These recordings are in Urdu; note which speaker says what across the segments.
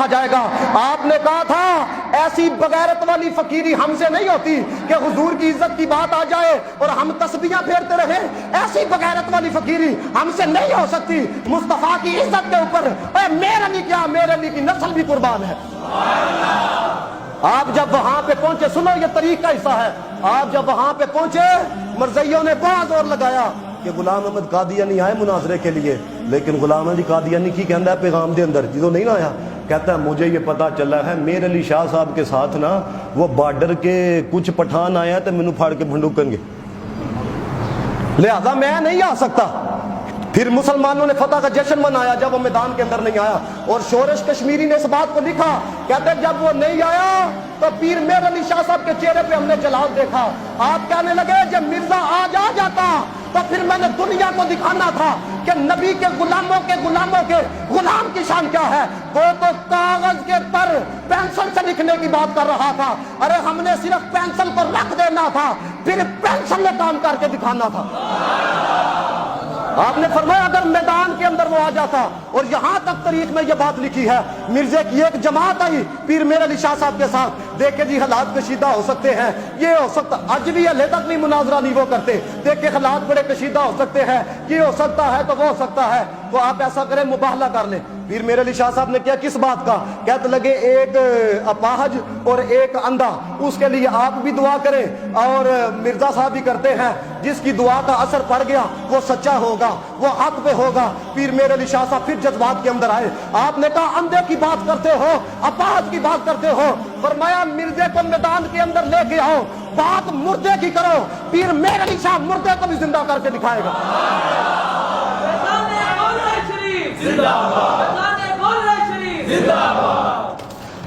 Speaker 1: جائے گا۔ آپ نے کہا تھا ایسی بغیرت والی فقیری ہم سے نہیں ہوتی کہ حضور کی عزت کی بات آ جائے اور ہم تسبیحاں پھیرتے رہیں، ایسی بغیرت والی فقیری ہم سے نہیں ہو سکتی۔ مصطفیٰ کی عزت کے اوپر اے میرے علی کیا، میرے علی کی نسل بھی قربان ہے۔ آپ جب وہاں پہ پہنچے، سنو یہ طریق کا حصہ ہے، آپ جب وہاں پہ پہنچے مرزائیوں نے بہت زور لگایا کہ غلام احمد قادیانی آئے مناظرے کے لیے، لیکن غلام احمد قادیانی کی کہندا ہے پیغام دے اندر جدوں نہیں نہ آیا، کہتا ہے مجھے یہ پتا چلا ہے میر علی شاہ صاحب کے ساتھ نا وہ بارڈر کے کچھ پٹھان آیا تو مینوں پھاڑ کے بھنڈوکن گے، لہذا میں نہیں آ سکتا۔ پھر مسلمانوں نے فتح کا جشن منایا جب وہ میدان کے اندر نہیں آیا، اور شورش کشمیری نے اس بات کو لکھا، کہتے جب وہ نہیں آیا تو پیر میر علی شاہ صاحب کے چہرے پہ ہم نے جلال دیکھا۔ آپ کہنے لگے جب مرزا آج آ جاتا تو پھر میں نے دنیا کو دکھانا تھا کہ نبی کے غلاموں کے غلام کی شان کیا ہے۔ وہ تو کاغذ کے پر پینسل سے لکھنے کی بات کر رہا تھا، ارے ہم نے صرف پینسل پر رکھ دینا تھا، پھر پینسل میں کام کر کے دکھانا تھا۔ آپ نے فرمایا اگر میدان کے اندر وہ آ جاتا، اور یہاں تک تاریخ میں یہ بات لکھی ہے، مرزے کی ایک جماعت آئی پیر میر علی شاہ صاحب کے ساتھ، دیکھے جی حالات کشیدہ ہو سکتے ہیں، یہ ہو سکتا، آج بھی ہلے تک نہیں مناظرہ نہیں وہ کرتے، دیکھے حالات بڑے کشیدہ ہو سکتے ہیں، یہ ہو سکتا ہے تو وہ ہو سکتا ہے، تو آپ ایسا کریں مباہلہ کر لیں۔ پیر میر علی شاہ صاحب نے کیا کس بات کا، کہتے لگے ایک اپاہج اور ایک اندھا، اس کے لیے آپ بھی دعا کریں اور مرزا صاحب بھی کرتے ہیں، جس کی دعا کا اثر پڑ گیا وہ سچا ہوگا، وہ حق پہ ہوگا۔ پیر میر علی شاہ صاحب پھر جذبات کے اندر آئے، آپ نے کہا اندھے کی بات کرتے ہو، اپاہج کی بات کرتے ہو، فرمایا مرزے کو میدان کے اندر لے کے آؤ، بات مردے کی کرو، پیر میر علی شاہ مردے کو بھی زندہ کر کے دکھائے گا۔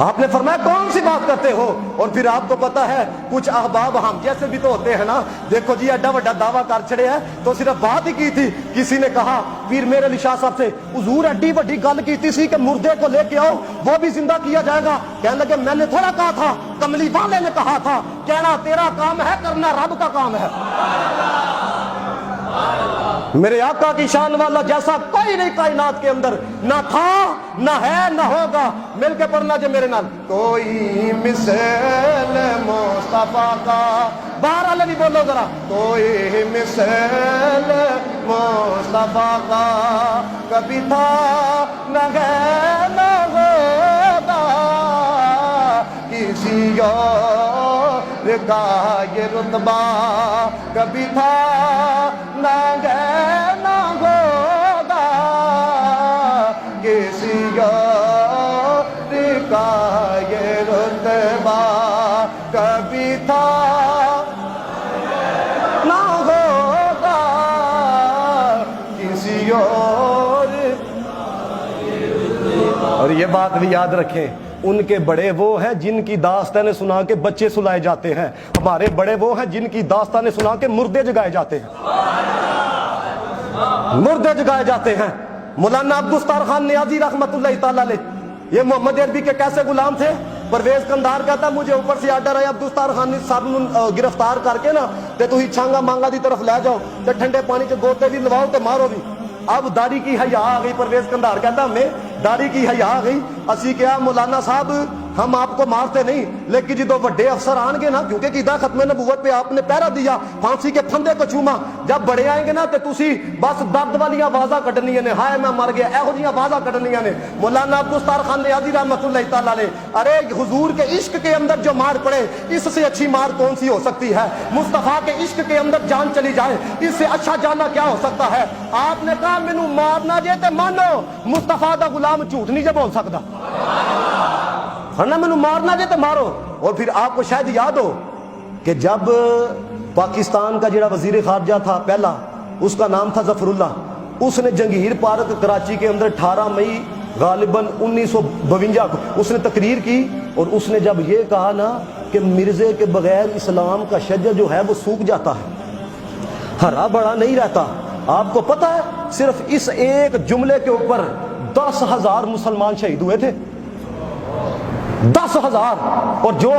Speaker 1: آپ نے فرمایا کون سی بات کرتے ہو، اور پھر آپ کو پتا ہے کچھ احباب ہم جیسے بھی تو ہوتے ہیں نا، دیکھو جی ایڈا وڈا دعویٰ کر چھڑے ہیں تو صرف بات ہی کی تھی، کسی نے کہا پیر میر علی شاہ صاحب سے حضور ایڈی وڈی گل کی تھی کہ مردے کو لے کے آؤ وہ بھی زندہ کیا جائے گا، کہنے لگے میں نے تھوڑا کہا تھا، کملی والے نے کہا تھا، کہنا تیرا کام ہے کرنا رب کا کام ہے۔ میرے آقا کی شان والا جیسا کوئی نہیں کائنات کے اندر، نہ تھا نہ ہے نہ ہوگا، مل کے پڑھنا جے میرے نال، کوئی مثل مصطفیٰ کا، باہر والے نہیں بولو ذرا، کوئی مثل مصطفیٰ کا کبھی تھا نہ ہے نہ ہوگا، کسی اور کا یہ رتبہ کبھی تھا نہ ہے نہ ہوگا، کسی اور کا یہ رتبہ کبھی تھا نہ ہوگا، کسی اور یہ بات بھی یاد رکھیں، ان کے بڑے وہ ہیں جن کی داستانیں سنا کے بچے سلائے جاتے ہیں، ہمارے بڑے وہ ہیں جن کی داستانیں سنا کے مردے جگائے جاتے ہیں، مردے جگائے جاتے ہیں۔ مولانا عبدالستار خان نیازی رحمت اللہ تعالیٰ علیہ، یہ محمد عربی کے کیسے غلام تھے؟ پرویز قندار کہتا مجھے اوپر سے آرڈر آیا عبدالستار خان صاحب گرفتار کر کے نا تے تھی چھانگا مانگا دی طرف لے جاؤ تے ٹھنڈے پانی کے گوتے بھی لواؤ تے مارو بھی۔ اب داڑھی کی حیا آ گئی، پرویز قندار کہتا ہمیں داڑھی کی حیا آ گئی، اسی کیا مولانا صاحب ہم آپ کو مارتے نہیں، لیکن جدو وڈے افسر آن گے نا، کیونکہ قیدا ختم نبوت پہ آپ نے پہرا دیا، پھانسی کے پھندے کو چوما، جب بڑے آئیں گے نا تے تسی بس درد والی آوازاں کڈنیاں نے، ہائے میں مر گیا، ایہو جی آوازاں کڈنیاں نے۔ مولانا عبدالستار خان نیازی رحمۃ اللہ تعالیٰ علیہ، ارے حضور کے عشق کے اندر جو مار پڑے اس سے اچھی مار کون سی ہو سکتی ہے؟ مصطفیٰ کے عشق کے اندر جان چلی جائے اس سے اچھا جانا کیا ہو سکتا ہے؟ آپ نے کہا مینوں مارنا جے تے مانو مصطفیٰ دا غلام جھوٹ نہیں جے بول سکتا، مینوں مارنا جے تے مارو۔ اور پھر آپ کو شاید یاد ہو کہ جب پاکستان کا جڑا وزیر خارجہ تھا پہلا، اس کا نام تھا ظفر اللہ، اس نے جنگیر پارک کراچی کے اندر 18 مئی غالباً 1952 کو اس نے تقریر کی، اور اس نے جب یہ کہا نا کہ مرزے کے بغیر اسلام کا شجر جو ہے وہ سوکھ جاتا ہے، ہرا بڑا نہیں رہتا۔ آپ کو پتہ ہے صرف اس ایک جملے کے اوپر 10,000 مسلمان شہید ہوئے تھے، 10,000، اور جو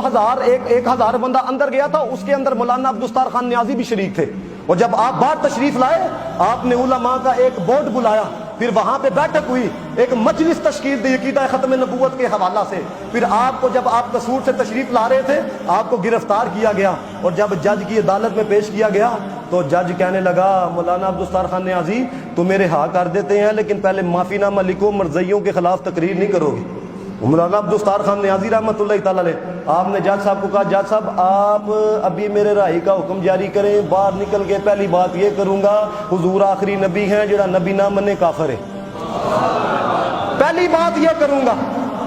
Speaker 1: ایک ہزار بندہ اندر گیا تھا اس کے اندر مولانا عبدالستار خان نیازی بھی شریک تھے۔ اور جب آپ باہر تشریف لائے، آپ نے علماء کا ایک بورڈ بلایا، پھر وہاں پہ بیٹھک ہوئی, ایک مجلس تشکیل دی عقیدہ ختم نبوت کے حوالہ سے. پھر آپ کو جب آپ قصور سے تشریف لا رہے تھے آپ کو گرفتار کیا گیا, اور جب جج کی عدالت میں پیش کیا گیا تو جج کہنے لگا مولانا عبدالستار خان نیازی تم میرے ہاں کر دیتے ہیں لیکن پہلے معافی نامہ لکھو, مرزائیوں کے خلاف تقریر نہیں کرو گی. مولانا عبدالستار خان نیازی رحمۃ اللہ تعالی علیہ, آپ نے جج صاحب کو کہا جج صاحب آپ ابھی میرے رہائی کا حکم جاری کریں, باہر نکل کے پہلی بات یہ کروں گا حضور آخری نبی ہیں, جڑا نبی نہ منے کافر ہے, پہلی بات یہ کروں گا.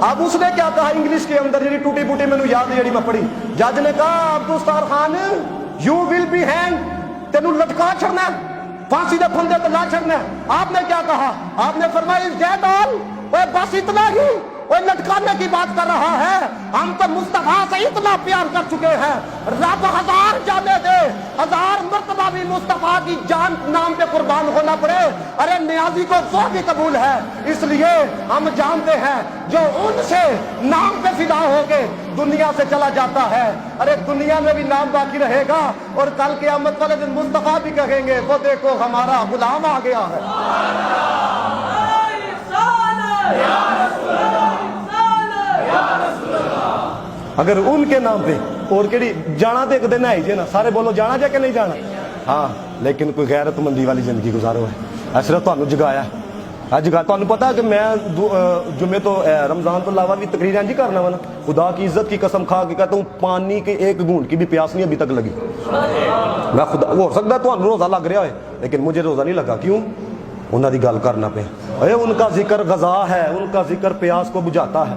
Speaker 1: اب اس نے کیا کہا انگلش کے اندر, جی ٹوٹی پوٹی میں یاد ہے جی میں پڑھی, جج نے کہا Abdul Sattar Khan you will be hang, تینوں لٹکا چھڑنا ہے, پھانسی دے پھندے تو لا چھڑنا ہے. آپ نے کیا کہا, آپ نے فرمایا از دیٹ آل, بس اتنا ہی, وہ لٹکانے کی بات کر رہا ہے, ہم تو مصطفیٰ سے اتنا پیار کر چکے ہیں, رب ہزار جانے دے, ہزار مرتبہ بھی مصطفیٰ کی جان نام پہ قربان ہونا پڑے, ارے نیازی کو وہ بھی قبول ہے. اس لیے ہم جانتے ہیں جو ان سے نام پہ فدا ہو کے دنیا سے چلا جاتا ہے, ارے دنیا میں بھی نام باقی رہے گا, اور کل قیامت والے دن مصطفیٰ بھی کہیں گے وہ دیکھو ہمارا غلام آ گیا ہے. اگر ان کے نام پہ اور کیڑی جانا تو ایک دن ہے جی نا, سارے بولو جانا جا کہ نہیں جانا, ہاں لیکن کوئی غیرت مندی والی زندگی گزارو ہے. صرف تمہیں جگایا جگا, تمہیں پتا کہ میں جمعے تو رمضان تو علاوہ بھی تقریر انج کرنا وا نا, خدا کی عزت کی قسم کھا کے کہتا ہوں پانی کے ایک گھونٹ کی بھی پیاس نہیں ابھی تک لگی. میں خدا ہو سکتا ہے تمہیں روزہ لگ رہا ہے لیکن مجھے روزہ نہیں لگا. کیوں؟ انہوں دی گل کرنا پہ, ان کا ذکر غذا ہے, ان کا ذکر پیاس کو بجھاتا ہے,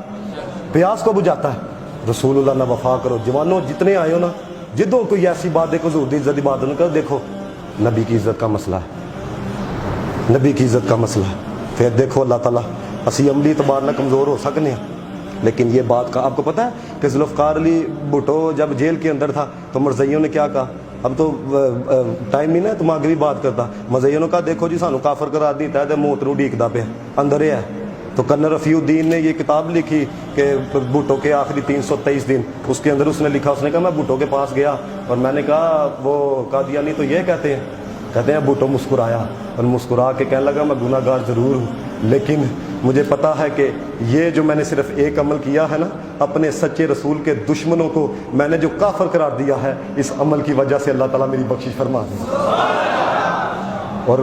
Speaker 1: پیاس کو بجھاتا ہے. رسول اللہ نہ وفا کرو جوانوں, جتنے آئے ہو نا, جدوں کوئی ایسی بات دیکھو حضور دی عزت دی بات نہ کرو, دیکھو نبی کی عزت کا مسئلہ ہے, نبی کی عزت کا مسئلہ ہے. پھر دیکھو اللہ تعالیٰ اسی عملی اعتبار نہ کمزور ہو سکنے ہیں, لیکن یہ بات کا آپ کو پتہ ہے کہ ذوالفقار علی بھٹو جب جیل کے اندر تھا تو مرزائیوں نے کیا کہا, اب تو ٹائم نہیں نا تو آگے بھی بات کرتا, مرزائیوں نے کہا دیکھو جی سانو کافر قرار دیتا ہے تے موت نو ڈیکدا پیا اندر ہے. تو کنر رفیع الدین نے یہ کتاب لکھی کہ بھٹو کے آخری 323 دن, اس کے اندر اس نے لکھا, اس نے کہا میں بھٹو کے پاس گیا اور میں نے کہا وہ قادیانی تو یہ کہتے ہیں بھٹو مسکرایا اور مسکرا کے کہنے لگا میں گناہ گار ضرور ہوں, لیکن مجھے پتا ہے کہ یہ جو میں نے صرف ایک عمل کیا ہے نا, اپنے سچے رسول کے دشمنوں کو میں نے جو کافر قرار دیا ہے, اس عمل کی وجہ سے اللہ تعالیٰ میری بخشش فرما دے. اور